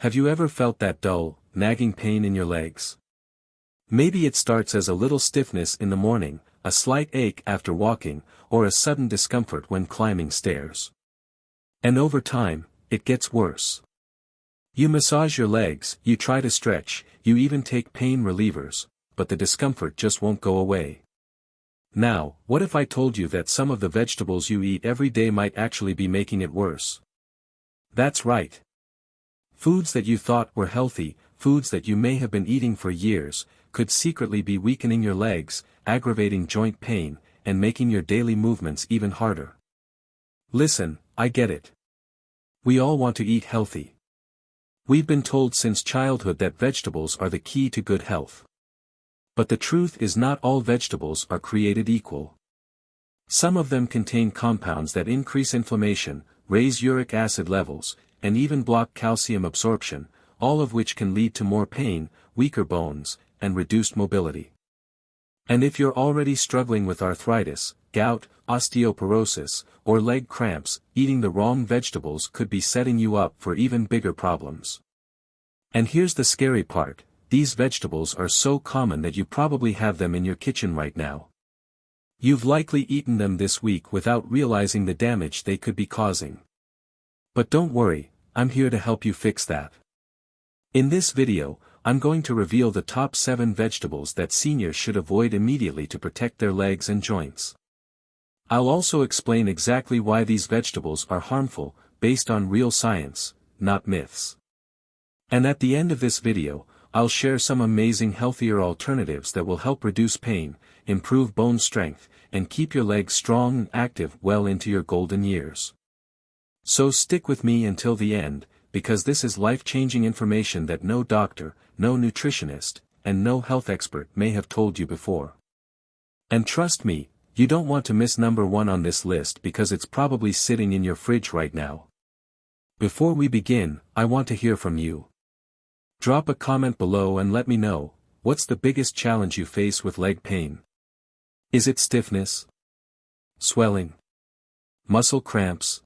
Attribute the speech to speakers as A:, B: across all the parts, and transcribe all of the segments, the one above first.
A: Have you ever felt that dull, nagging pain in your legs? Maybe it starts as a little stiffness in the morning, a slight ache after walking, or a sudden discomfort when climbing stairs. And over time, it gets worse. You massage your legs, you try to stretch, you even take pain relievers, but the discomfort just won't go away. Now, what if I told you that some of the vegetables you eat every day might actually be making it worse? That's right. Foods that you thought were healthy, foods that you may have been eating for years, could secretly be weakening your legs, aggravating joint pain, and making your daily movements even harder. Listen, I get it. We all want to eat healthy. We've been told since childhood that vegetables are the key to good health. But the truth is not all vegetables are created equal. Some of them contain compounds that increase inflammation, raise uric acid levels, and even block calcium absorption, all of which can lead to more pain, weaker bones, and reduced mobility. And if you're already struggling with arthritis, gout, osteoporosis, or leg cramps, eating the wrong vegetables could be setting you up for even bigger problems. And here's the scary part, these vegetables are so common that you probably have them in your kitchen right now. You've likely eaten them this week without realizing the damage they could be causing. But don't worry, I'm here to help you fix that. In this video, I'm going to reveal the top 7 vegetables that seniors should avoid immediately to protect their legs and joints. I'll also explain exactly why these vegetables are harmful, based on real science, not myths. And at the end of this video, I'll share some amazing healthier alternatives that will help reduce pain, improve bone strength, and keep your legs strong and active well into your golden years. So stick with me until the end, because this is life-changing information that no doctor, no nutritionist, and no health expert may have told you before. And trust me, you don't want to miss number 1 on this list because it's probably sitting in your fridge right now. Before we begin, I want to hear from you. Drop a comment below and let me know, what's the biggest challenge you face with leg pain? Is it stiffness? Swelling? Muscle cramps?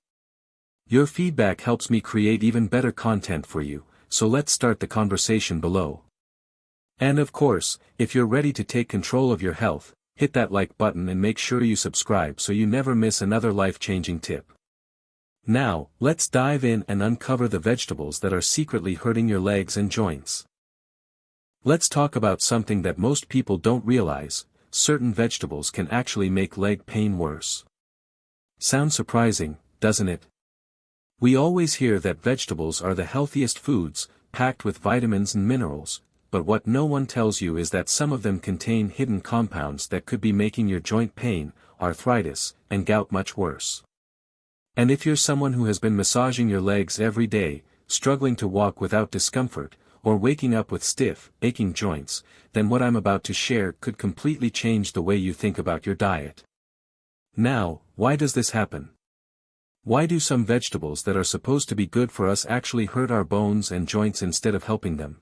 A: Your feedback helps me create even better content for you, so let's start the conversation below. And of course, if you're ready to take control of your health, hit that like button and make sure you subscribe so you never miss another life-changing tip. Now, let's dive in and uncover the vegetables that are secretly hurting your legs and joints. Let's talk about something that most people don't realize, certain vegetables can actually make leg pain worse. Sounds surprising, doesn't it? We always hear that vegetables are the healthiest foods, packed with vitamins and minerals, but what no one tells you is that some of them contain hidden compounds that could be making your joint pain, arthritis, and gout much worse. And if you're someone who has been massaging your legs every day, struggling to walk without discomfort, or waking up with stiff, aching joints, then what I'm about to share could completely change the way you think about your diet. Now, why does this happen? Why do some vegetables that are supposed to be good for us actually hurt our bones and joints instead of helping them?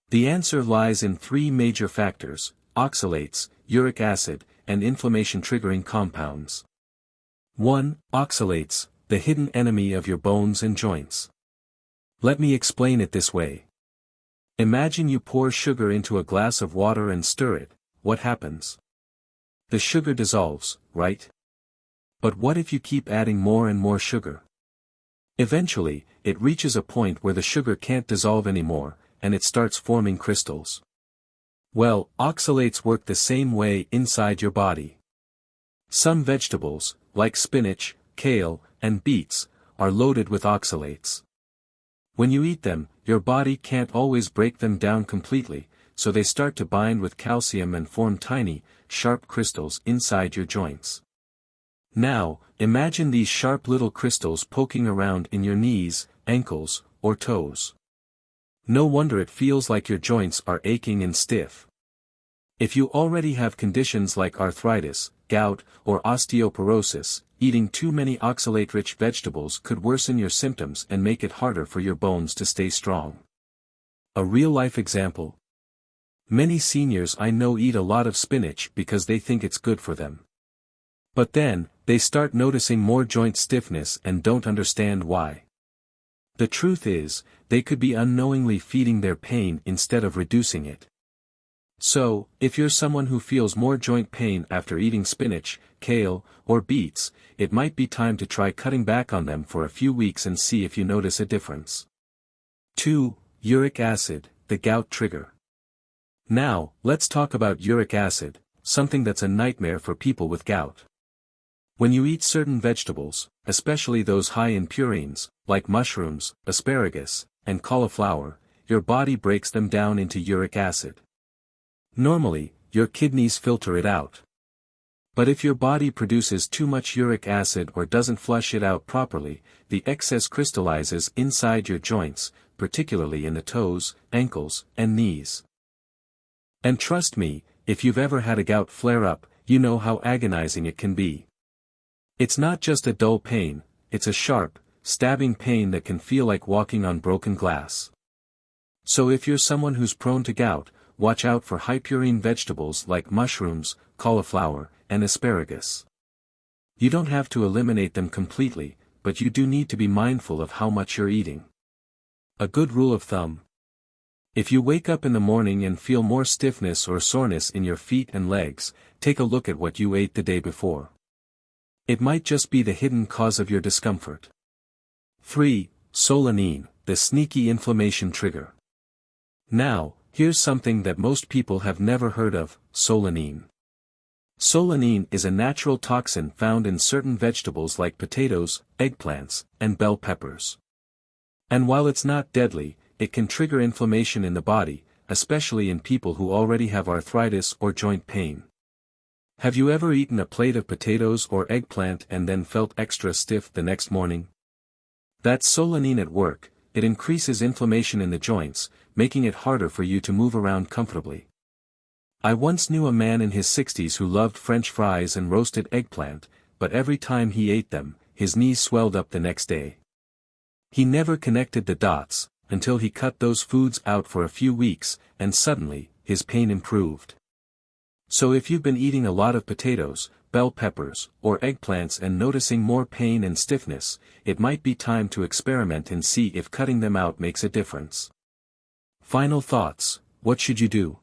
A: The answer lies in 3 major factors: oxalates, uric acid, and inflammation-triggering compounds. 1. Oxalates, the hidden enemy of your bones and joints. Let me explain it this way. Imagine you pour sugar into a glass of water and stir it. What happens? The sugar dissolves, right? But what if you keep adding more and more sugar? Eventually, it reaches a point where the sugar can't dissolve anymore, and it starts forming crystals. Well, oxalates work the same way inside your body. Some vegetables, like spinach, kale, and beets, are loaded with oxalates. When you eat them, your body can't always break them down completely, so they start to bind with calcium and form tiny, sharp crystals inside your joints. Now, imagine these sharp little crystals poking around in your knees, ankles, or toes. No wonder it feels like your joints are aching and stiff. If you already have conditions like arthritis, gout, or osteoporosis, eating too many oxalate-rich vegetables could worsen your symptoms and make it harder for your bones to stay strong. A real-life example. Many seniors I know eat a lot of spinach because they think it's good for them. But then, they start noticing more joint stiffness and don't understand why. The truth is, they could be unknowingly feeding their pain instead of reducing it. So, if you're someone who feels more joint pain after eating spinach, kale, or beets, it might be time to try cutting back on them for a few weeks and see if you notice a difference. 2. Uric acid, the gout trigger. Now, let's talk about uric acid, something that's a nightmare for people with gout. When you eat certain vegetables, especially those high in purines, like mushrooms, asparagus, and cauliflower, your body breaks them down into uric acid. Normally, your kidneys filter it out. But if your body produces too much uric acid or doesn't flush it out properly, the excess crystallizes inside your joints, particularly in the toes, ankles, and knees. And trust me, if you've ever had a gout flare-up, you know how agonizing it can be. It's not just a dull pain, it's a sharp, stabbing pain that can feel like walking on broken glass. So if you're someone who's prone to gout, watch out for high purine vegetables like mushrooms, cauliflower, and asparagus. You don't have to eliminate them completely, but you do need to be mindful of how much you're eating. A good rule of thumb. If you wake up in the morning and feel more stiffness or soreness in your feet and legs, take a look at what you ate the day before. It might just be the hidden cause of your discomfort. 3. Solanine, the sneaky inflammation trigger. Now, here's something that most people have never heard of: solanine. Solanine is a natural toxin found in certain vegetables like potatoes, eggplants, and bell peppers. And while it's not deadly, it can trigger inflammation in the body, especially in people who already have arthritis or joint pain. Have you ever eaten a plate of potatoes or eggplant and then felt extra stiff the next morning? That's solanine at work. It increases inflammation in the joints, making it harder for you to move around comfortably. I once knew a man in his 60s who loved French fries and roasted eggplant, but every time he ate them, his knees swelled up the next day. He never connected the dots, until he cut those foods out for a few weeks, and suddenly, his pain improved. So if you've been eating a lot of potatoes, bell peppers, or eggplants and noticing more pain and stiffness, it might be time to experiment and see if cutting them out makes a difference. Final thoughts: what should you do?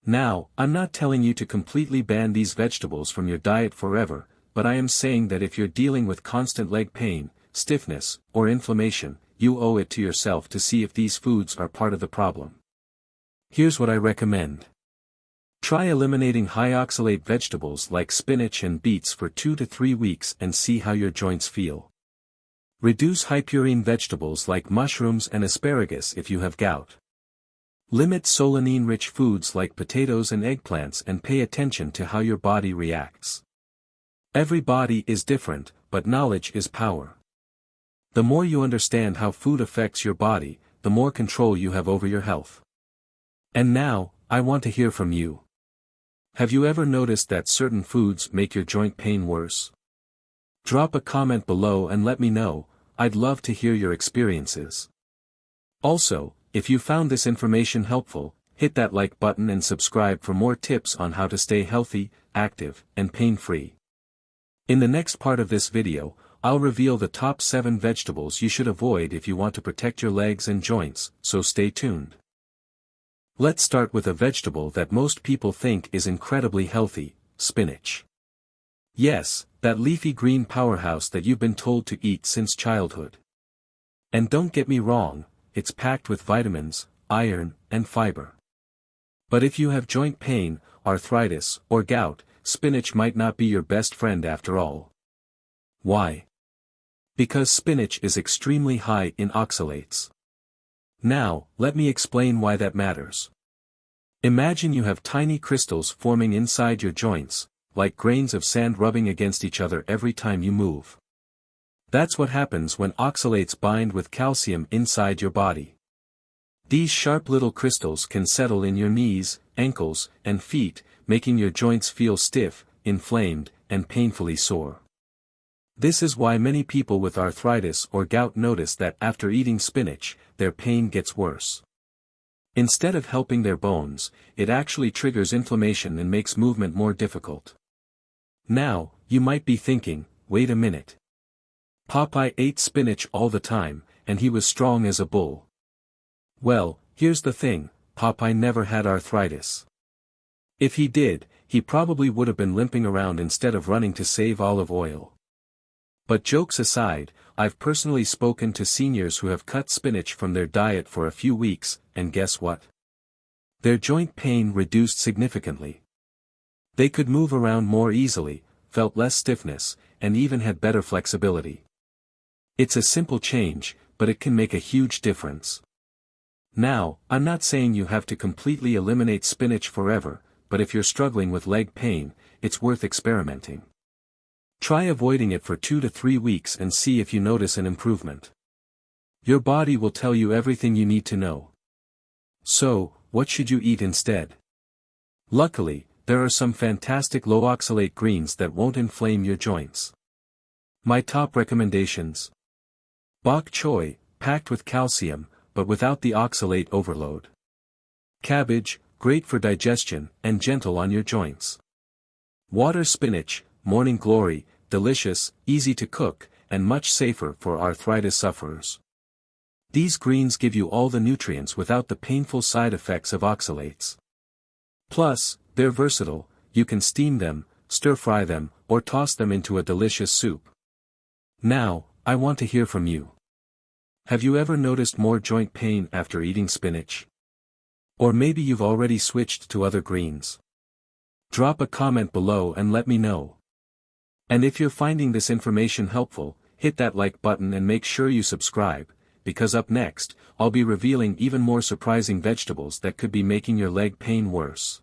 A: Now, I'm not telling you to completely ban these vegetables from your diet forever, but I am saying that if you're dealing with constant leg pain, stiffness, or inflammation, you owe it to yourself to see if these foods are part of the problem. Here's what I recommend. Try eliminating high oxalate vegetables like spinach and beets for 2 to 3 weeks and see how your joints feel. Reduce high purine vegetables like mushrooms and asparagus if you have gout. Limit solanine-rich foods like potatoes and eggplants and pay attention to how your body reacts. Every body is different, but knowledge is power. The more you understand how food affects your body, the more control you have over your health. And now, I want to hear from you. Have you ever noticed that certain foods make your joint pain worse? Drop a comment below and let me know. I'd love to hear your experiences. Also, if you found this information helpful, hit that like button and subscribe for more tips on how to stay healthy, active, and pain-free. In the next part of this video, I'll reveal the top 7 vegetables you should avoid if you want to protect your legs and joints, so stay tuned. Let's start with a vegetable that most people think is incredibly healthy: spinach. Yes, that leafy green powerhouse that you've been told to eat since childhood. And don't get me wrong, it's packed with vitamins, iron, and fiber. But if you have joint pain, arthritis, or gout, spinach might not be your best friend after all. Why? Because spinach is extremely high in oxalates. Now, let me explain why that matters. Imagine you have tiny crystals forming inside your joints, like grains of sand rubbing against each other every time you move. That's what happens when oxalates bind with calcium inside your body. These sharp little crystals can settle in your knees, ankles, and feet, making your joints feel stiff, inflamed, and painfully sore. This is why many people with arthritis or gout notice that after eating spinach, their pain gets worse. Instead of helping their bones, it actually triggers inflammation and makes movement more difficult. Now, you might be thinking, wait a minute. Popeye ate spinach all the time, and he was strong as a bull. Well, here's the thing, Popeye never had arthritis. If he did, he probably would have been limping around instead of running to save olive oil. But jokes aside, I've personally spoken to seniors who have cut spinach from their diet for a few weeks, and guess what? Their joint pain reduced significantly. They could move around more easily, felt less stiffness, and even had better flexibility. It's a simple change, but it can make a huge difference. Now, I'm not saying you have to completely eliminate spinach forever, but if you're struggling with leg pain, it's worth experimenting. Try avoiding it for 2 to 3 weeks and see if you notice an improvement. Your body will tell you everything you need to know. So, what should you eat instead? Luckily, there are some fantastic low-oxalate greens that won't inflame your joints. My top recommendations: bok choy, packed with calcium, but without the oxalate overload. Cabbage, great for digestion, and gentle on your joints. Water spinach, morning glory, delicious, easy to cook, and much safer for arthritis sufferers. These greens give you all the nutrients without the painful side effects of oxalates. Plus, they're versatile, you can steam them, stir-fry them, or toss them into a delicious soup. Now, I want to hear from you. Have you ever noticed more joint pain after eating spinach? Or maybe you've already switched to other greens. Drop a comment below and let me know. And if you're finding this information helpful, hit that like button and make sure you subscribe, because up next, I'll be revealing even more surprising vegetables that could be making your leg pain worse.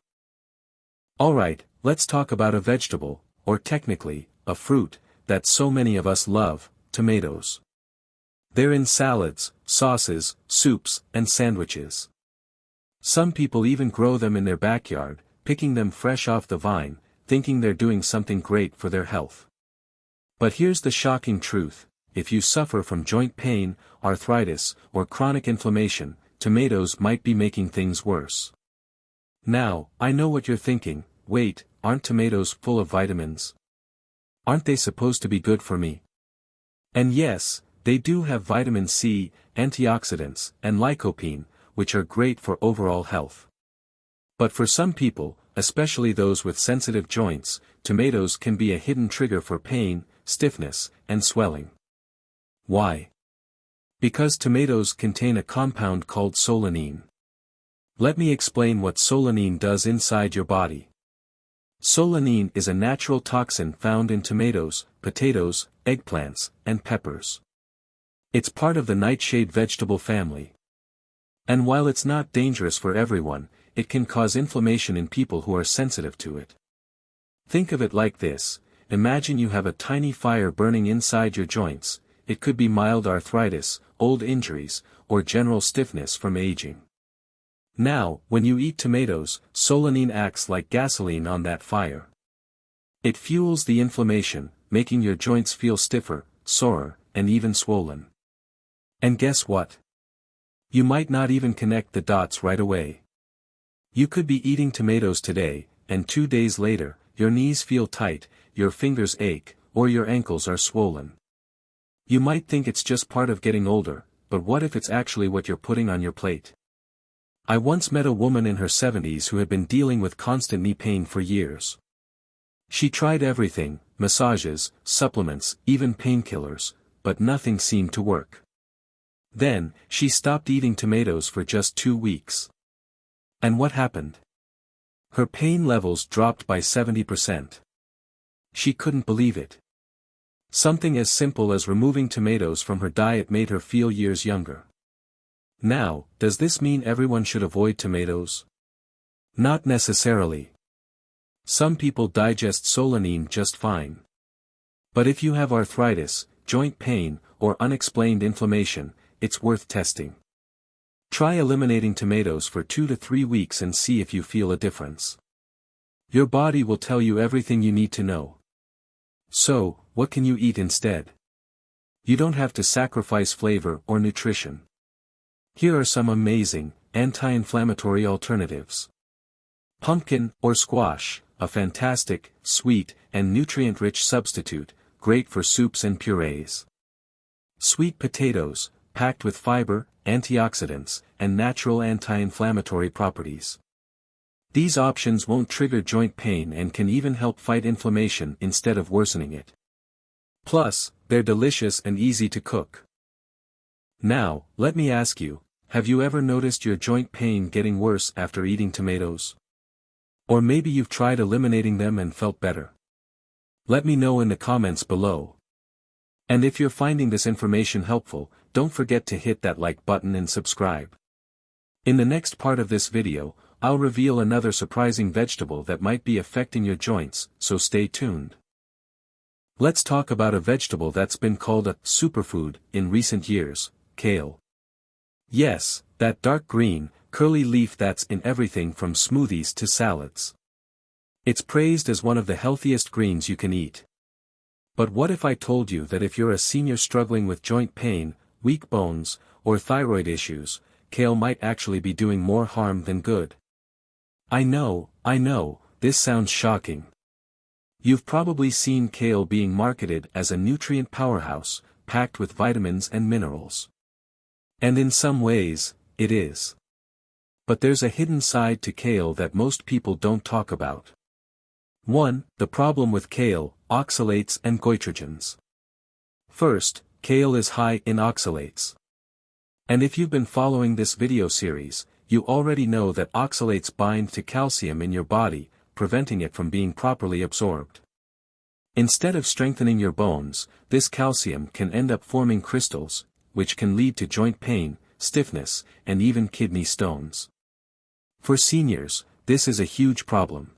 A: Alright, let's talk about a vegetable, or technically, a fruit, that so many of us love: tomatoes. They're in salads, sauces, soups, and sandwiches. Some people even grow them in their backyard, picking them fresh off the vine, thinking they're doing something great for their health. But here's the shocking truth: if you suffer from joint pain, arthritis, or chronic inflammation, tomatoes might be making things worse. Now, I know what you're thinking: wait, aren't tomatoes full of vitamins? Aren't they supposed to be good for me? And yes, they do have vitamin C, antioxidants, and lycopene, which are great for overall health. But for some people, especially those with sensitive joints, tomatoes can be a hidden trigger for pain, stiffness, and swelling. Why? Because tomatoes contain a compound called solanine. Let me explain what solanine does inside your body. Solanine is a natural toxin found in tomatoes, potatoes, eggplants, and peppers. It's part of the nightshade vegetable family. And while it's not dangerous for everyone, it can cause inflammation in people who are sensitive to it. Think of it like this: imagine you have a tiny fire burning inside your joints. It could be mild arthritis, old injuries, or general stiffness from aging. Now, when you eat tomatoes, solanine acts like gasoline on that fire. It fuels the inflammation, making your joints feel stiffer, sorer, and even swollen. And guess what? You might not even connect the dots right away. You could be eating tomatoes today, and 2 days later, your knees feel tight, your fingers ache, or your ankles are swollen. You might think it's just part of getting older, but what if it's actually what you're putting on your plate? I once met a woman in her 70s who had been dealing with constant knee pain for years. She tried everything: massages, supplements, even painkillers, but nothing seemed to work. Then, she stopped eating tomatoes for just 2 weeks. And what happened? Her pain levels dropped by 70%. She couldn't believe it. Something as simple as removing tomatoes from her diet made her feel years younger. Now, does this mean everyone should avoid tomatoes? Not necessarily. Some people digest solanine just fine. But if you have arthritis, joint pain, or unexplained inflammation, it's worth testing. Try eliminating tomatoes for 2 to 3 weeks and see if you feel a difference. Your body will tell you everything you need to know. So, what can you eat instead? You don't have to sacrifice flavor or nutrition. Here are some amazing, anti-inflammatory alternatives. Pumpkin or squash, a fantastic, sweet, and nutrient-rich substitute, great for soups and purees. Sweet potatoes, packed with fiber, antioxidants, and natural anti-inflammatory properties. These options won't trigger joint pain and can even help fight inflammation instead of worsening it. Plus, they're delicious and easy to cook. Now, let me ask you, have you ever noticed your joint pain getting worse after eating tomatoes? Or maybe you've tried eliminating them and felt better. Let me know in the comments below. And if you're finding this information helpful, don't forget to hit that like button and subscribe. In the next part of this video, I'll reveal another surprising vegetable that might be affecting your joints, so stay tuned. Let's talk about a vegetable that's been called a superfood in recent years, kale. Yes, that dark green, curly leaf that's in everything from smoothies to salads. It's praised as one of the healthiest greens you can eat. But what if I told you that if you're a senior struggling with joint pain, weak bones, or thyroid issues, kale might actually be doing more harm than good? I know, this sounds shocking. You've probably seen kale being marketed as a nutrient powerhouse, packed with vitamins and minerals. And in some ways, it is. But there's a hidden side to kale that most people don't talk about. 1. The problem with kale, oxalates and goitrogens. First, kale is high in oxalates. And if you've been following this video series, you already know that oxalates bind to calcium in your body, preventing it from being properly absorbed. Instead of strengthening your bones, this calcium can end up forming crystals, which can lead to joint pain, stiffness, and even kidney stones. For seniors, this is a huge problem.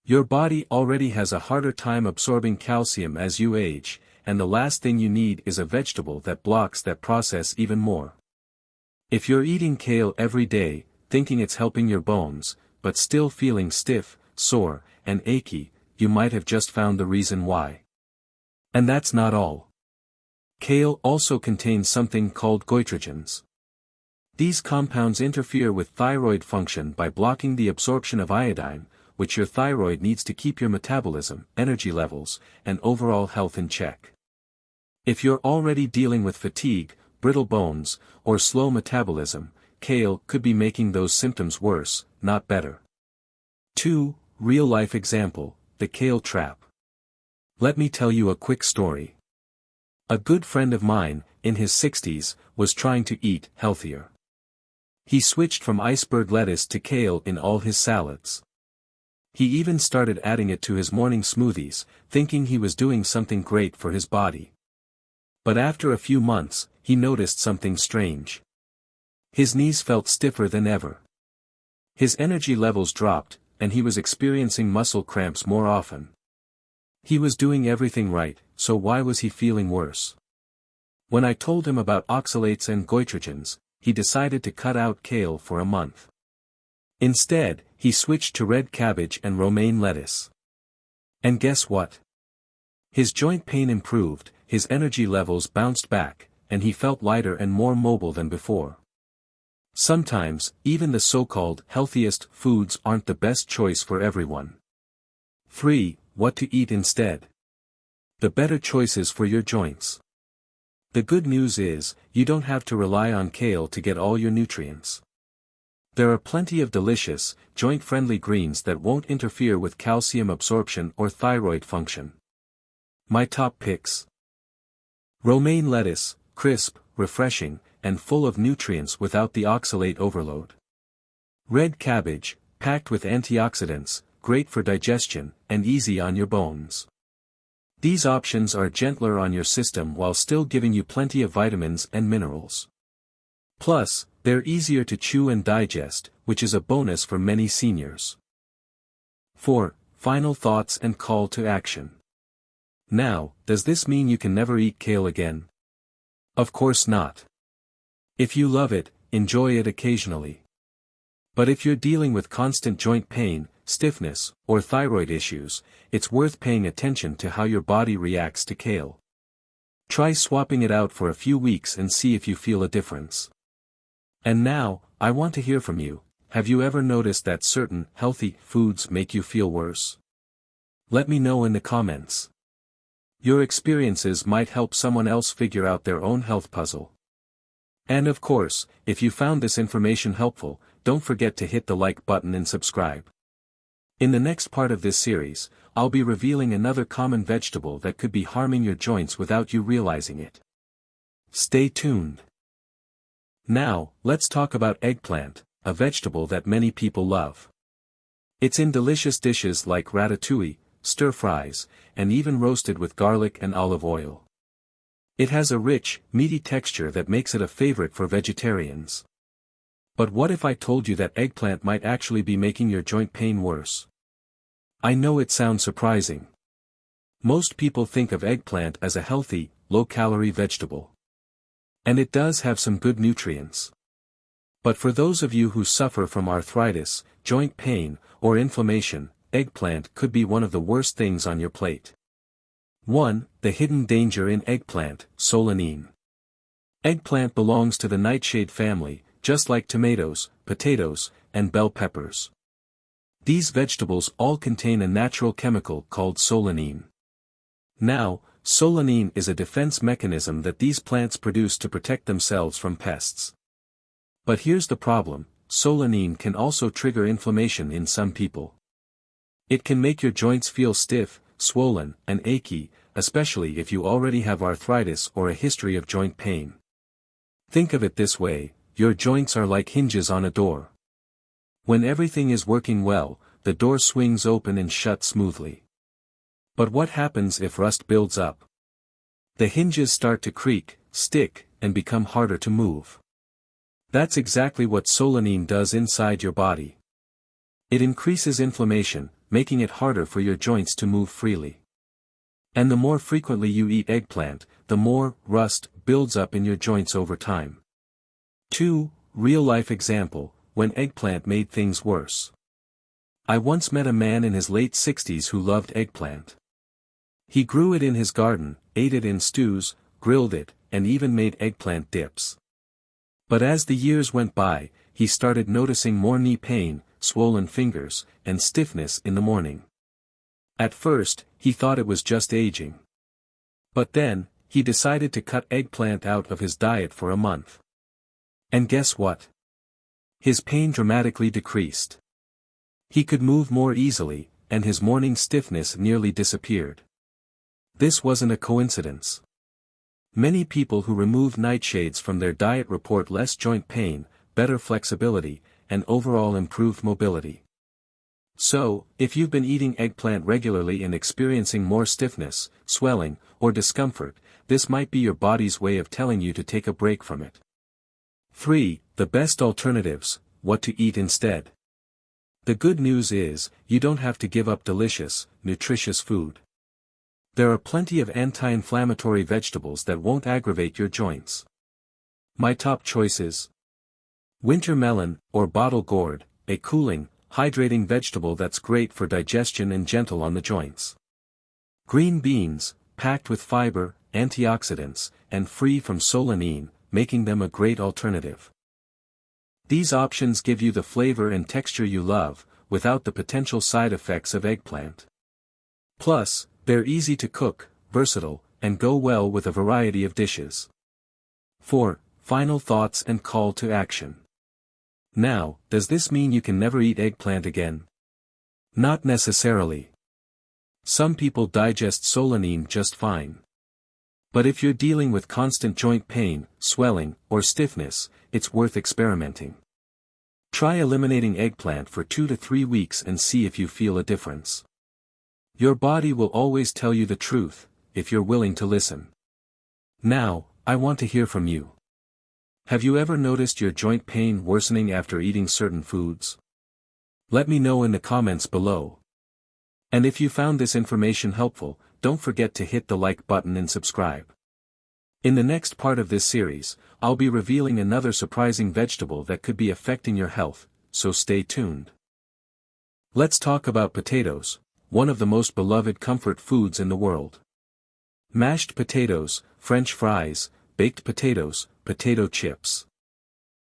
A: Your body already has a harder time absorbing calcium as you age, and the last thing you need is a vegetable that blocks that process even more. If you're eating kale every day, thinking it's helping your bones, but still feeling stiff, sore, and achy, you might have just found the reason why. And that's not all. Kale also contains something called goitrogens. These compounds interfere with thyroid function by blocking the absorption of iodine, which your thyroid needs to keep your metabolism, energy levels, and overall health in check. If you're already dealing with fatigue, brittle bones, or slow metabolism, kale could be making those symptoms worse, not better. 2. Real-life example, the kale trap. Let me tell you a quick story. A good friend of mine, in his 60s, was trying to eat healthier. He switched from iceberg lettuce to kale in all his salads. He even started adding it to his morning smoothies, thinking he was doing something great for his body. But after a few months, he noticed something strange. His knees felt stiffer than ever. His energy levels dropped, and he was experiencing muscle cramps more often. He was doing everything right, so why was he feeling worse? When I told him about oxalates and goitrogens, he decided to cut out kale for a month. Instead, he switched to red cabbage and romaine lettuce. And guess what? His joint pain improved, his energy levels bounced back, and he felt lighter and more mobile than before. Sometimes, even the so-called healthiest foods aren't the best choice for everyone. 3. What to eat instead. The better choices for your joints. The good news is, you don't have to rely on kale to get all your nutrients. There are plenty of delicious, joint-friendly greens that won't interfere with calcium absorption or thyroid function. My top picks. Romaine lettuce, crisp, refreshing, and full of nutrients without the oxalate overload. Red cabbage, packed with antioxidants, great for digestion, and easy on your bones. These options are gentler on your system while still giving you plenty of vitamins and minerals. Plus, they're easier to chew and digest, which is a bonus for many seniors. 4. Final thoughts and call to action. Now, does this mean you can never eat kale again? Of course not. If you love it, enjoy it occasionally. But if you're dealing with constant joint pain, stiffness, or thyroid issues, it's worth paying attention to how your body reacts to kale. Try swapping it out for a few weeks and see if you feel a difference. And now, I want to hear from you. Have you ever noticed that certain healthy foods make you feel worse? Let me know in the comments. Your experiences might help someone else figure out their own health puzzle. And of course, if you found this information helpful, don't forget to hit the like button and subscribe. In the next part of this series, I'll be revealing another common vegetable that could be harming your joints without you realizing it. Stay tuned. Now, let's talk about eggplant, a vegetable that many people love. It's in delicious dishes like ratatouille, stir-fries, and even roasted with garlic and olive oil. It has a rich, meaty texture that makes it a favorite for vegetarians. But what if I told you that eggplant might actually be making your joint pain worse? I know it sounds surprising. Most people think of eggplant as a healthy, low-calorie vegetable. And it does have some good nutrients. But for those of you who suffer from arthritis, joint pain, or inflammation, eggplant could be one of the worst things on your plate. 1. The hidden danger in eggplant, solanine. Eggplant belongs to the nightshade family, just like tomatoes, potatoes, and bell peppers. These vegetables all contain a natural chemical called solanine. Now, solanine is a defense mechanism that these plants produce to protect themselves from pests. But here's the problem, solanine can also trigger inflammation in some people. It can make your joints feel stiff, swollen, and achy, especially if you already have arthritis or a history of joint pain. Think of it this way, your joints are like hinges on a door. When everything is working well, the door swings open and shuts smoothly. But what happens if rust builds up? The hinges start to creak, stick, and become harder to move. That's exactly what solanine does inside your body. It increases inflammation, making it harder for your joints to move freely. And the more frequently you eat eggplant, the more rust builds up in your joints over time. 2. Real-life example, when eggplant made things worse. I once met a man in his late 60s who loved eggplant. He grew it in his garden, ate it in stews, grilled it, and even made eggplant dips. But as the years went by, he started noticing more knee pain, swollen fingers, and stiffness in the morning. At first, he thought it was just aging. But then, he decided to cut eggplant out of his diet for a month. And guess what? His pain dramatically decreased. He could move more easily, and his morning stiffness nearly disappeared. This wasn't a coincidence. Many people who remove nightshades from their diet report less joint pain, better flexibility, and overall improved mobility. So, if you've been eating eggplant regularly and experiencing more stiffness, swelling, or discomfort, this might be your body's way of telling you to take a break from it. 3. The best alternatives, what to eat instead. The good news is, you don't have to give up delicious, nutritious food. There are plenty of anti-inflammatory vegetables that won't aggravate your joints. My top choices: winter melon, or bottle gourd, a cooling, hydrating vegetable that's great for digestion and gentle on the joints. Green beans, packed with fiber, antioxidants, and free from solanine, making them a great alternative. These options give you the flavor and texture you love, without the potential side effects of eggplant. Plus, they're easy to cook, versatile, and go well with a variety of dishes. 4. Final thoughts and call to action. Now, does this mean you can never eat eggplant again? Not necessarily. Some people digest solanine just fine. But if you're dealing with constant joint pain, swelling, or stiffness, it's worth experimenting. Try eliminating eggplant for 2 to 3 weeks and see if you feel a difference. Your body will always tell you the truth, if you're willing to listen. Now, I want to hear from you. Have you ever noticed your joint pain worsening after eating certain foods? Let me know in the comments below. And if you found this information helpful, don't forget to hit the like button and subscribe. In the next part of this series, I'll be revealing another surprising vegetable that could be affecting your health, so stay tuned. Let's talk about potatoes, one of the most beloved comfort foods in the world. Mashed potatoes, French fries, baked potatoes, potato chips.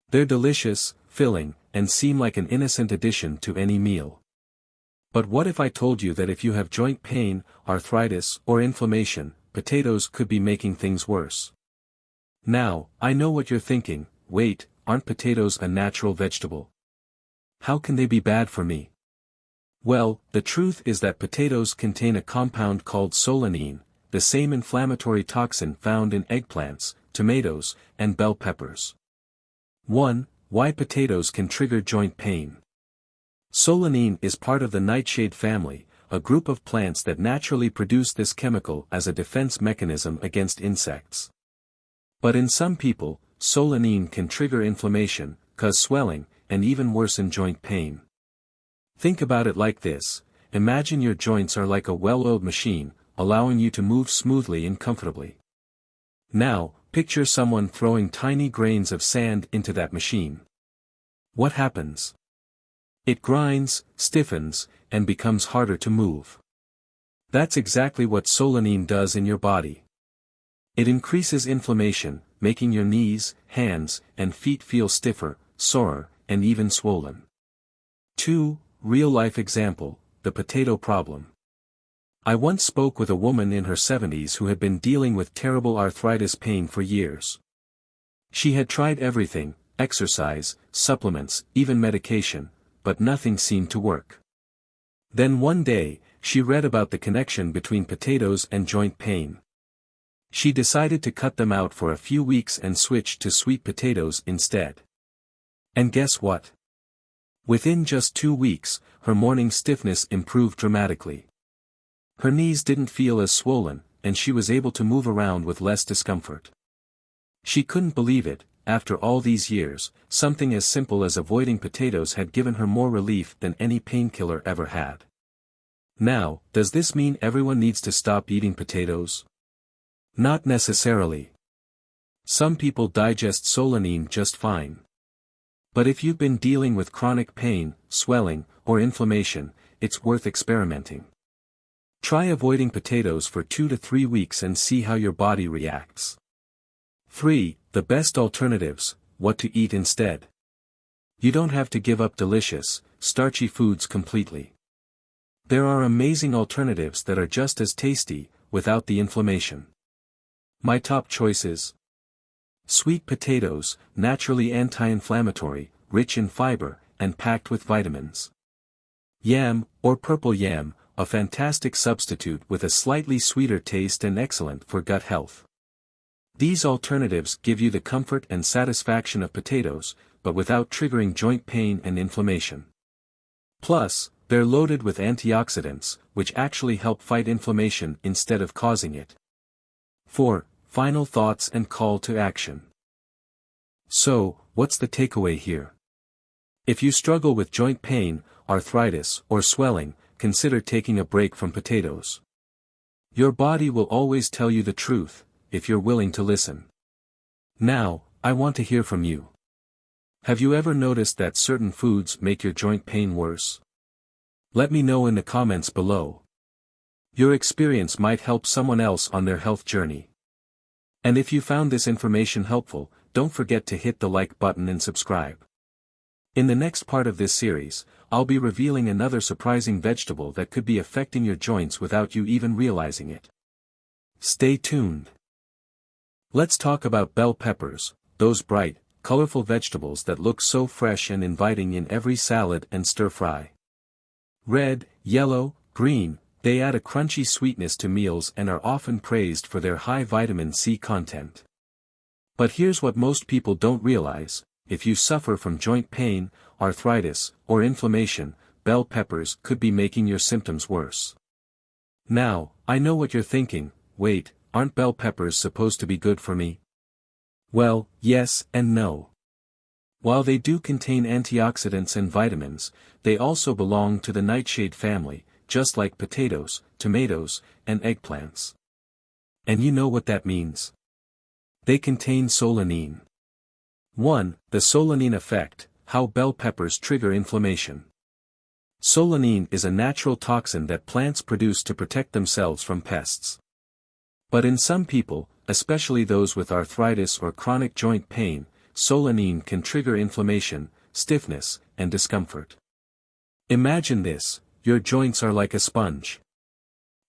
A: They're delicious, filling, and seem like an innocent addition to any meal. But what if I told you that if you have joint pain, arthritis, or inflammation, potatoes could be making things worse? Now, I know what you're thinking, wait, aren't potatoes a natural vegetable? How can they be bad for me? Well, the truth is that potatoes contain a compound called solanine, the same inflammatory toxin found in eggplants, tomatoes, and bell peppers. 1. Why potatoes can trigger joint pain. Solanine is part of the nightshade family, a group of plants that naturally produce this chemical as a defense mechanism against insects. But in some people, solanine can trigger inflammation, cause swelling, and even worsen joint pain. Think about it like this: imagine your joints are like a well-oiled machine, allowing you to move smoothly and comfortably. Now, picture someone throwing tiny grains of sand into that machine. What happens? It grinds, stiffens, and becomes harder to move. That's exactly what solanine does in your body. It increases inflammation, making your knees, hands, and feet feel stiffer, sorer, and even swollen. 2. Real-life example, the potato problem. I once spoke with a woman in her 70s who had been dealing with terrible arthritis pain for years. She had tried everything, exercise, supplements, even medication, but nothing seemed to work. Then one day, she read about the connection between potatoes and joint pain. She decided to cut them out for a few weeks and switch to sweet potatoes instead. And guess what? Within just 2 weeks, her morning stiffness improved dramatically. Her knees didn't feel as swollen, and she was able to move around with less discomfort. She couldn't believe it. After all these years, something as simple as avoiding potatoes had given her more relief than any painkiller ever had. Now, does this mean everyone needs to stop eating potatoes? Not necessarily. Some people digest solanine just fine. But if you've been dealing with chronic pain, swelling, or inflammation, it's worth experimenting. Try avoiding potatoes for 2 to 3 weeks and see how your body reacts. 3. The best alternatives, what to eat instead. You don't have to give up delicious, starchy foods completely. There are amazing alternatives that are just as tasty, without the inflammation. My top choices: sweet potatoes, naturally anti-inflammatory, rich in fiber, and packed with vitamins. Yam, or purple yam, a fantastic substitute with a slightly sweeter taste and excellent for gut health. These alternatives give you the comfort and satisfaction of potatoes, but without triggering joint pain and inflammation. Plus, they're loaded with antioxidants, which actually help fight inflammation instead of causing it. 4. Final thoughts and call to action. So, what's the takeaway here? If you struggle with joint pain, arthritis, or swelling, consider taking a break from potatoes. Your body will always tell you the truth, if you're willing to listen. Now, I want to hear from you. Have you ever noticed that certain foods make your joint pain worse? Let me know in the comments below. Your experience might help someone else on their health journey. And if you found this information helpful, don't forget to hit the like button and subscribe. In the next part of this series, I'll be revealing another surprising vegetable that could be affecting your joints without you even realizing it. Stay tuned. Let's talk about bell peppers, those bright, colorful vegetables that look so fresh and inviting in every salad and stir-fry. Red, yellow, green, they add a crunchy sweetness to meals and are often praised for their high vitamin C content. But here's what most people don't realize: if you suffer from joint pain, arthritis, or inflammation, bell peppers could be making your symptoms worse. Now, I know what you're thinking: wait, aren't bell peppers supposed to be good for me? Well, yes and no. While they do contain antioxidants and vitamins, they also belong to the nightshade family, just like potatoes, tomatoes, and eggplants. And you know what that means? They contain solanine. 1. The solanine effect, how bell peppers trigger inflammation. Solanine is a natural toxin that plants produce to protect themselves from pests. But in some people, especially those with arthritis or chronic joint pain, solanine can trigger inflammation, stiffness, and discomfort. Imagine this: your joints are like a sponge.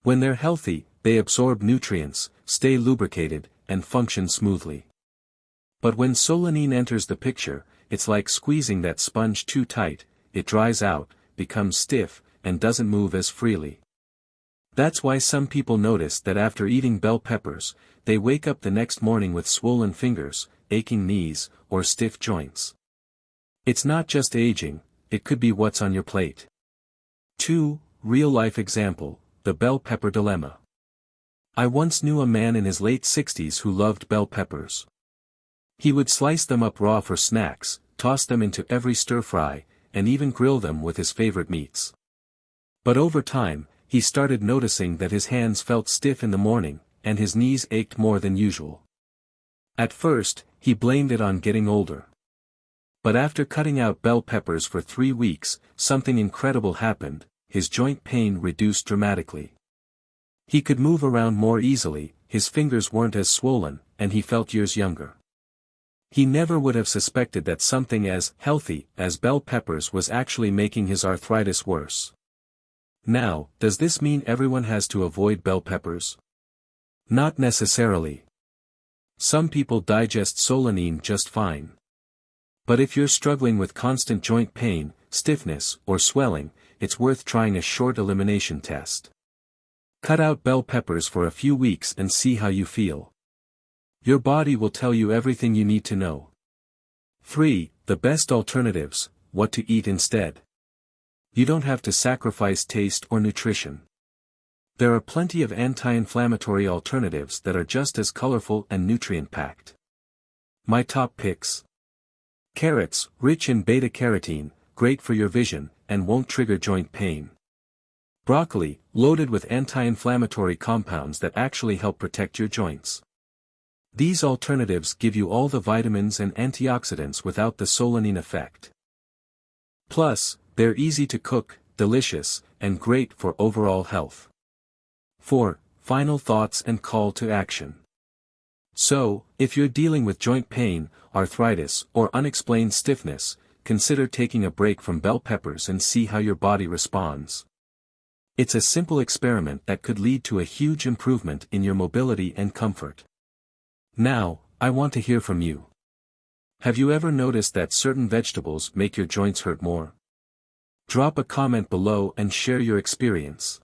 A: When they're healthy, they absorb nutrients, stay lubricated, and function smoothly. But when solanine enters the picture, it's like squeezing that sponge too tight, it dries out, becomes stiff, and doesn't move as freely. That's why some people notice that after eating bell peppers, they wake up the next morning with swollen fingers, aching knees, or stiff joints. It's not just aging, it could be what's on your plate. 2. Real-life example, the bell pepper dilemma. I once knew a man in his late 60s who loved bell peppers. He would slice them up raw for snacks, toss them into every stir-fry, and even grill them with his favorite meats. But over time, he started noticing that his hands felt stiff in the morning, and his knees ached more than usual. At first, he blamed it on getting older. But after cutting out bell peppers for 3 weeks, something incredible happened, his joint pain reduced dramatically. He could move around more easily, his fingers weren't as swollen, and he felt years younger. He never would have suspected that something as healthy as bell peppers was actually making his arthritis worse. Now, does this mean everyone has to avoid bell peppers? Not necessarily. Some people digest solanine just fine. But if you're struggling with constant joint pain, stiffness, or swelling, it's worth trying a short elimination test. Cut out bell peppers for a few weeks and see how you feel. Your body will tell you everything you need to know. 3. The best alternatives, what to eat instead. You don't have to sacrifice taste or nutrition. There are plenty of anti-inflammatory alternatives that are just as colorful and nutrient-packed. My top picks. Carrots, rich in beta-carotene, great for your vision, and won't trigger joint pain. Broccoli, loaded with anti-inflammatory compounds that actually help protect your joints. These alternatives give you all the vitamins and antioxidants without the solanine effect. Plus, they're easy to cook, delicious, and great for overall health. 4. Final thoughts and call to action. So, if you're dealing with joint pain, arthritis, or unexplained stiffness, consider taking a break from bell peppers and see how your body responds. It's a simple experiment that could lead to a huge improvement in your mobility and comfort. Now, I want to hear from you. Have you ever noticed that certain vegetables make your joints hurt more? Drop a comment below and share your experience.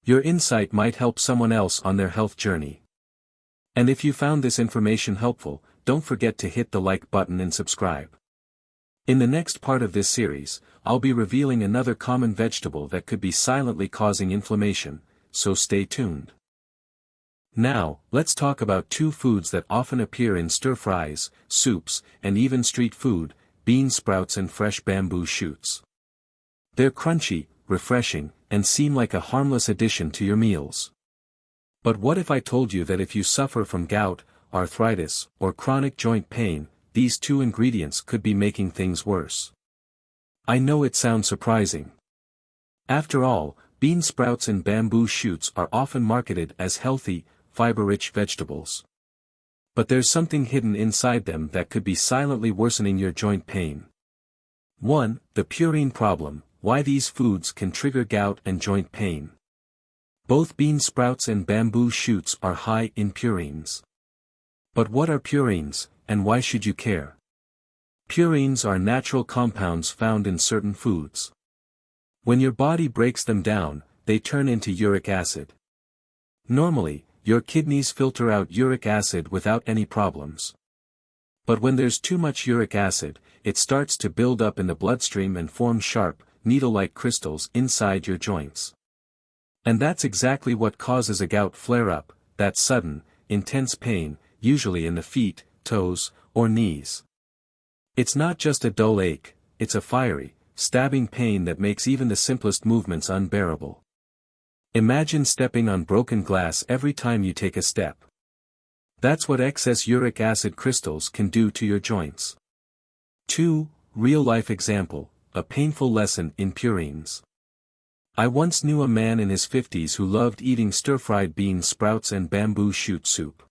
A: Your insight might help someone else on their health journey. And if you found this information helpful, don't forget to hit the like button and subscribe. In the next part of this series, I'll be revealing another common vegetable that could be silently causing inflammation, so stay tuned. Now, let's talk about 2 foods that often appear in stir-fries, soups, and even street food, bean sprouts and fresh bamboo shoots. They're crunchy, refreshing, and seem like a harmless addition to your meals. But what if I told you that if you suffer from gout, arthritis, or chronic joint pain, these 2 ingredients could be making things worse? I know it sounds surprising. After all, bean sprouts and bamboo shoots are often marketed as healthy, fiber-rich vegetables. But there's something hidden inside them that could be silently worsening your joint pain. 1. The purine problem, why these foods can trigger gout and joint pain. Both bean sprouts and bamboo shoots are high in purines. But what are purines, and why should you care? Purines are natural compounds found in certain foods. When your body breaks them down, they turn into uric acid. Normally, your kidneys filter out uric acid without any problems. But when there's too much uric acid, it starts to build up in the bloodstream and form sharp, needle-like crystals inside your joints. And that's exactly what causes a gout flare-up, that sudden, intense pain, usually in the feet, toes, or knees. It's not just a dull ache, it's a fiery, stabbing pain that makes even the simplest movements unbearable. Imagine stepping on broken glass every time you take a step. That's what excess uric acid crystals can do to your joints. 2. Real-life example, a painful lesson in purines. I once knew a man in his 50s who loved eating stir-fried bean sprouts and bamboo shoot soup.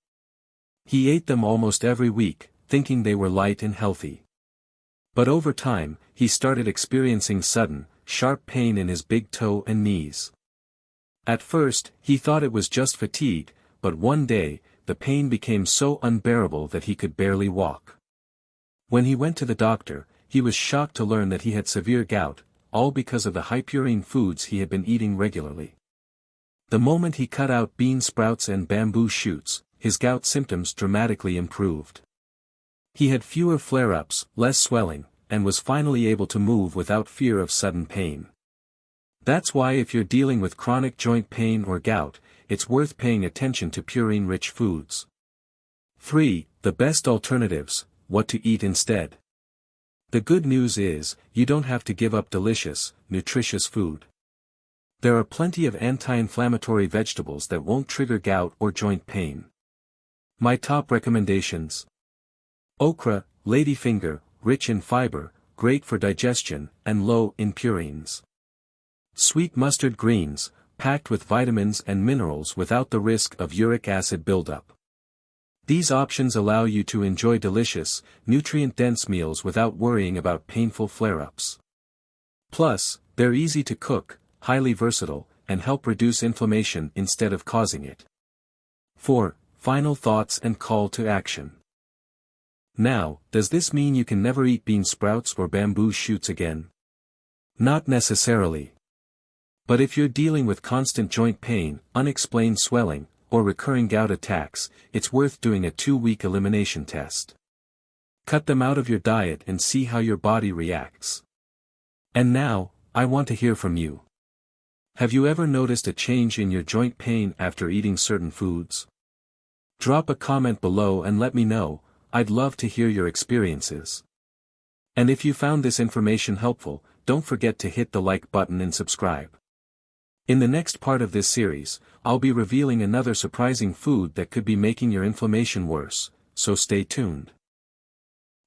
A: He ate them almost every week, thinking they were light and healthy. But over time, he started experiencing sudden, sharp pain in his big toe and knees. At first, he thought it was just fatigue, but one day, the pain became so unbearable that he could barely walk. When he went to the doctor, he was shocked to learn that he had severe gout, all because of the high-purine foods he had been eating regularly. The moment he cut out bean sprouts and bamboo shoots, his gout symptoms dramatically improved. He had fewer flare-ups, less swelling, and was finally able to move without fear of sudden pain. That's why if you're dealing with chronic joint pain or gout, it's worth paying attention to purine-rich foods. 3. The best alternatives, what to eat instead. The good news is, you don't have to give up delicious, nutritious food. There are plenty of anti-inflammatory vegetables that won't trigger gout or joint pain. My top recommendations. Okra, ladyfinger, rich in fiber, great for digestion, and low in purines. Sweet mustard greens, packed with vitamins and minerals without the risk of uric acid buildup. These options allow you to enjoy delicious, nutrient-dense meals without worrying about painful flare-ups. Plus, they're easy to cook, highly versatile, and help reduce inflammation instead of causing it. 4. Final thoughts and call to action. Now, does this mean you can never eat bean sprouts or bamboo shoots again? Not necessarily. But if you're dealing with constant joint pain, unexplained swelling, or recurring gout attacks, it's worth doing a 2-week elimination test. Cut them out of your diet and see how your body reacts. And now, I want to hear from you. Have you ever noticed a change in your joint pain after eating certain foods? Drop a comment below and let me know, I'd love to hear your experiences. And if you found this information helpful, don't forget to hit the like button and subscribe. In the next part of this series, I'll be revealing another surprising food that could be making your inflammation worse, so stay tuned.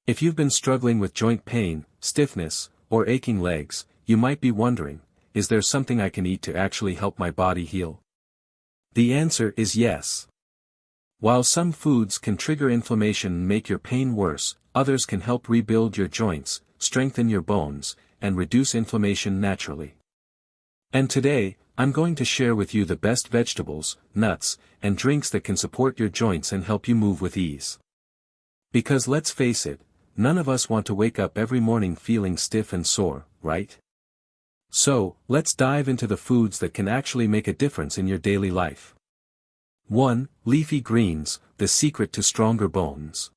A: If you've been struggling with joint pain, stiffness, or aching legs, you might be wondering, is there something I can eat to actually help my body heal? The answer is yes. While some foods can trigger inflammation and make your pain worse, others can help rebuild your joints, strengthen your bones, and reduce inflammation naturally. And today, I'm going to share with you the best vegetables, nuts, and drinks that can support your joints and help you move with ease. Because let's face it, none of us want to wake up every morning feeling stiff and sore, right? So, let's dive into the foods that can actually make a difference in your daily life. 1. Leafy greens, the secret to stronger bones.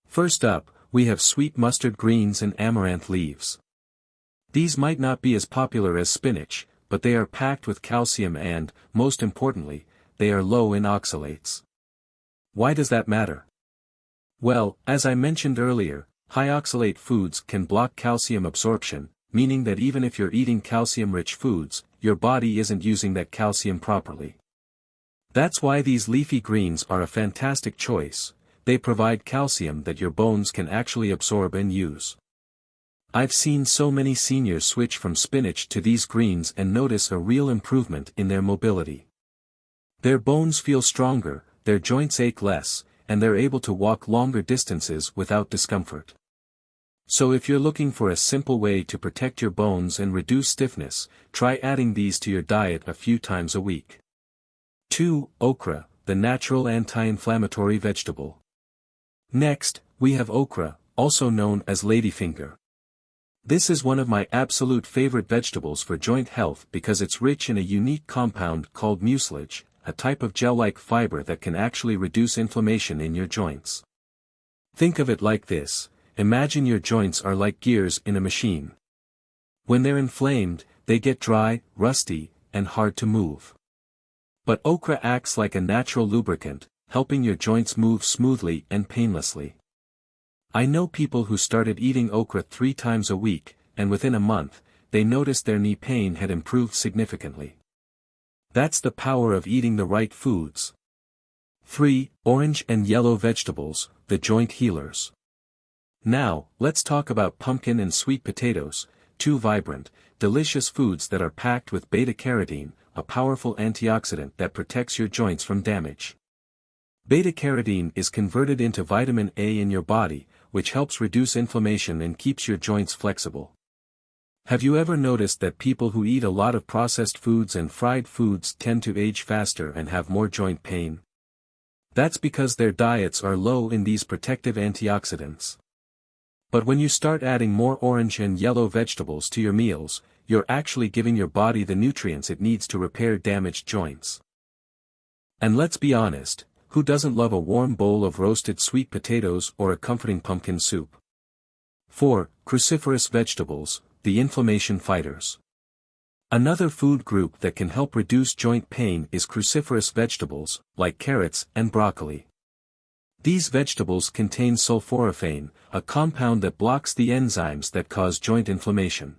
A: First up, we have sweet mustard greens and amaranth leaves. These might not be as popular as spinach, but they are packed with calcium and, most importantly, they are low in oxalates. Why does that matter? Well, as I mentioned earlier, high oxalate foods can block calcium absorption, meaning that even if you're eating calcium-rich foods, your body isn't using that calcium properly. That's why these leafy greens are a fantastic choice. They provide calcium that your bones can actually absorb and use. I've seen so many seniors switch from spinach to these greens and notice a real improvement in their mobility. Their bones feel stronger, their joints ache less, and they're able to walk longer distances without discomfort. So if you're looking for a simple way to protect your bones and reduce stiffness, try adding these to your diet a few times a week. 2. Okra, the natural anti-inflammatory vegetable. Next, we have okra, also known as ladyfinger. This is one of my absolute favorite vegetables for joint health because it's rich in a unique compound called mucilage, a type of gel-like fiber that can actually reduce inflammation in your joints. Think of it like this, imagine your joints are like gears in a machine. When they're inflamed, they get dry, rusty, and hard to move. But okra acts like a natural lubricant, helping your joints move smoothly and painlessly. I know people who started eating okra 3 times a week, and within a month, they noticed their knee pain had improved significantly. That's the power of eating the right foods. 3. Orange and yellow vegetables, the joint healers. Now, let's talk about pumpkin and sweet potatoes, 2 vibrant, delicious foods that are packed with beta-carotene, a powerful antioxidant that protects your joints from damage. Beta-carotene is converted into vitamin A in your body, which helps reduce inflammation and keeps your joints flexible. Have you ever noticed that people who eat a lot of processed foods and fried foods tend to age faster and have more joint pain? That's because their diets are low in these protective antioxidants. But when you start adding more orange and yellow vegetables to your meals, you're actually giving your body the nutrients it needs to repair damaged joints. And let's be honest, who doesn't love a warm bowl of roasted sweet potatoes or a comforting pumpkin soup? 4. Cruciferous vegetables, the inflammation fighters. Another food group that can help reduce joint pain is cruciferous vegetables, like carrots and broccoli. These vegetables contain sulforaphane, a compound that blocks the enzymes that cause joint inflammation.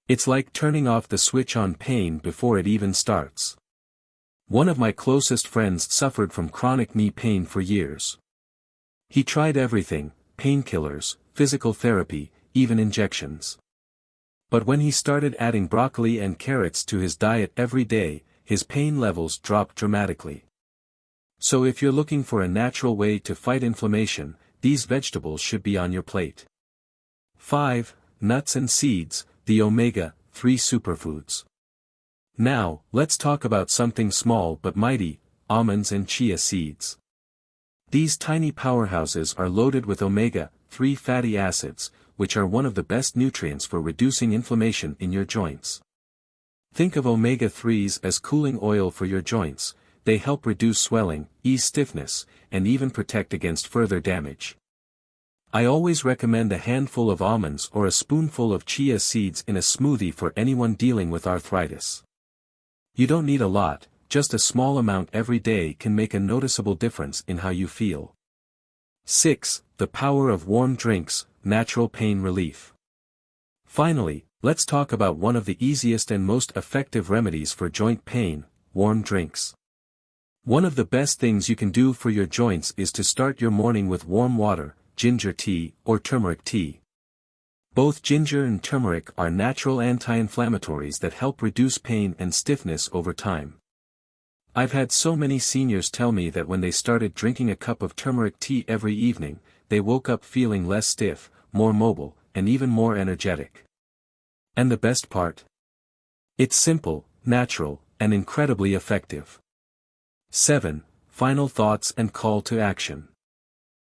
A: It's like turning off the switch on pain before it even starts. One of my closest friends suffered from chronic knee pain for years. He tried everything: painkillers, physical therapy, even injections. But when he started adding broccoli and carrots to his diet every day, his pain levels dropped dramatically. So if you're looking for a natural way to fight inflammation, these vegetables should be on your plate. 5. Nuts and seeds, the omega-3 superfoods. Now, let's talk about something small but mighty: almonds and chia seeds. These tiny powerhouses are loaded with omega-3 fatty acids, which are one of the best nutrients for reducing inflammation in your joints. Think of omega-3s as cooling oil for your joints. They help reduce swelling, ease stiffness, and even protect against further damage. I always recommend a handful of almonds or a spoonful of chia seeds in a smoothie for anyone dealing with arthritis. You don't need a lot, just a small amount every day can make a noticeable difference in how you feel. 6. The power of warm drinks, natural pain relief. Finally, let's talk about one of the easiest and most effective remedies for joint pain: warm drinks. One of the best things you can do for your joints is to start your morning with warm water, ginger tea, or turmeric tea. Both ginger and turmeric are natural anti-inflammatories that help reduce pain and stiffness over time. I've had so many seniors tell me that when they started drinking a cup of turmeric tea every evening, they woke up feeling less stiff, more mobile, and even more energetic. And the best part? It's simple, natural, and incredibly effective. 7. Final thoughts and call to action.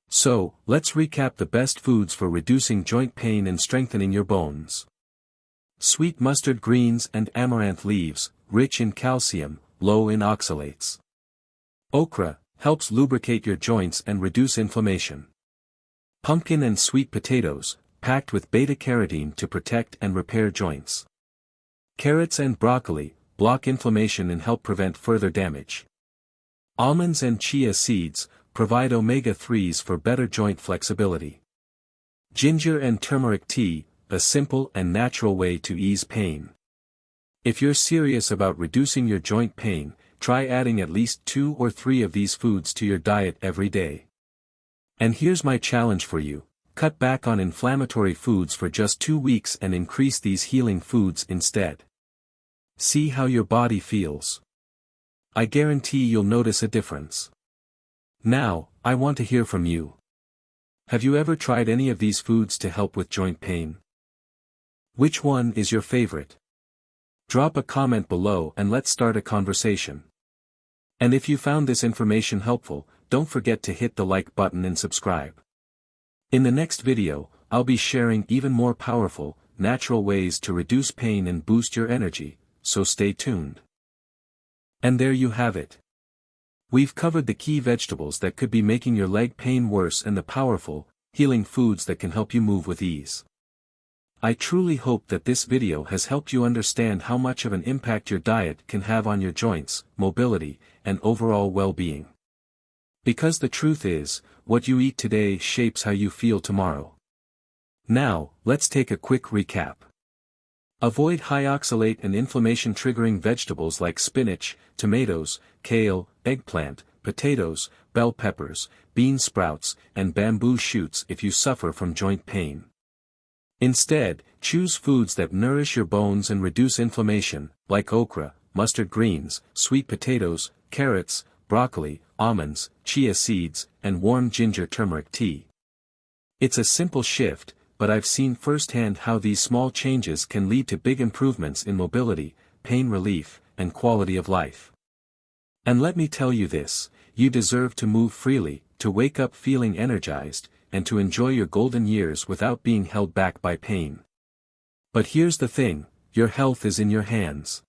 A: So, let's recap the best foods for reducing joint pain and strengthening your bones. Sweet mustard greens and amaranth leaves, rich in calcium, low in oxalates. Okra helps lubricate your joints and reduce inflammation. Pumpkin and sweet potatoes, packed with beta-carotene to protect and repair joints. Carrots and broccoli block inflammation and help prevent further damage. Almonds and chia seeds provide omega-3s for better joint flexibility. Ginger and turmeric tea, a simple and natural way to ease pain. If you're serious about reducing your joint pain, try adding at least 2 or 3 of these foods to your diet every day. And here's my challenge for you: cut back on inflammatory foods for just 2 weeks and increase these healing foods instead. See how your body feels. I guarantee you'll notice a difference. Now, I want to hear from you. Have you ever tried any of these foods to help with joint pain? Which one is your favorite? Drop a comment below and let's start a conversation. And if you found this information helpful, don't forget to hit the like button and subscribe. In the next video, I'll be sharing even more powerful, natural ways to reduce pain and boost your energy, so stay tuned. And there you have it. We've covered the key vegetables that could be making your leg pain worse and the powerful, healing foods that can help you move with ease. I truly hope that this video has helped you understand how much of an impact your diet can have on your joints, mobility, and overall well-being. Because the truth is, what you eat today shapes how you feel tomorrow. Now, let's take a quick recap. Avoid high oxalate and inflammation-triggering vegetables like spinach, tomatoes, kale, eggplant, potatoes, bell peppers, bean sprouts, and bamboo shoots if you suffer from joint pain. Instead, choose foods that nourish your bones and reduce inflammation, like okra, mustard greens, sweet potatoes, carrots, broccoli, almonds, chia seeds, and warm ginger turmeric tea. It's a simple shift, but I've seen firsthand how these small changes can lead to big improvements in mobility, pain relief, and quality of life. And let me tell you this: you deserve to move freely, to wake up feeling energized, and to enjoy your golden years without being held back by pain. But here's the thing, your health is in your hands.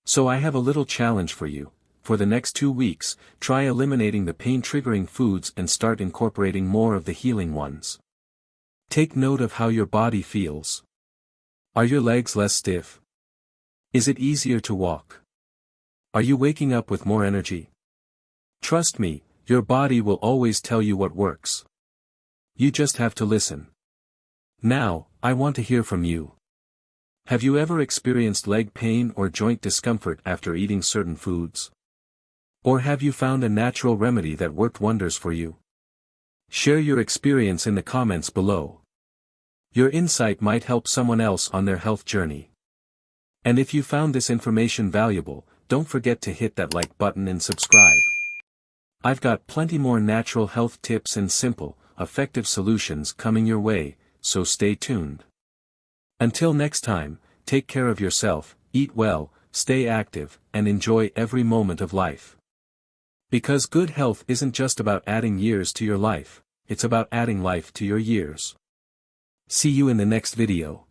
A: So I have a little challenge for you. For the next 2 weeks, try eliminating the pain-triggering foods and start incorporating more of the healing ones. Take note of how your body feels. Are your legs less stiff? Is it easier to walk? Are you waking up with more energy? Trust me, your body will always tell you what works. You just have to listen. Now, I want to hear from you. Have you ever experienced leg pain or joint discomfort after eating certain foods? Or have you found a natural remedy that worked wonders for you? Share your experience in the comments below. Your insight might help someone else on their health journey. And if you found this information valuable, don't forget to hit that like button and subscribe. I've got plenty more natural health tips and simple, effective solutions coming your way, so stay tuned. Until next time, take care of yourself, eat well, stay active, and enjoy every moment of life. Because good health isn't just about adding years to your life, it's about adding life to your years. See you in the next video.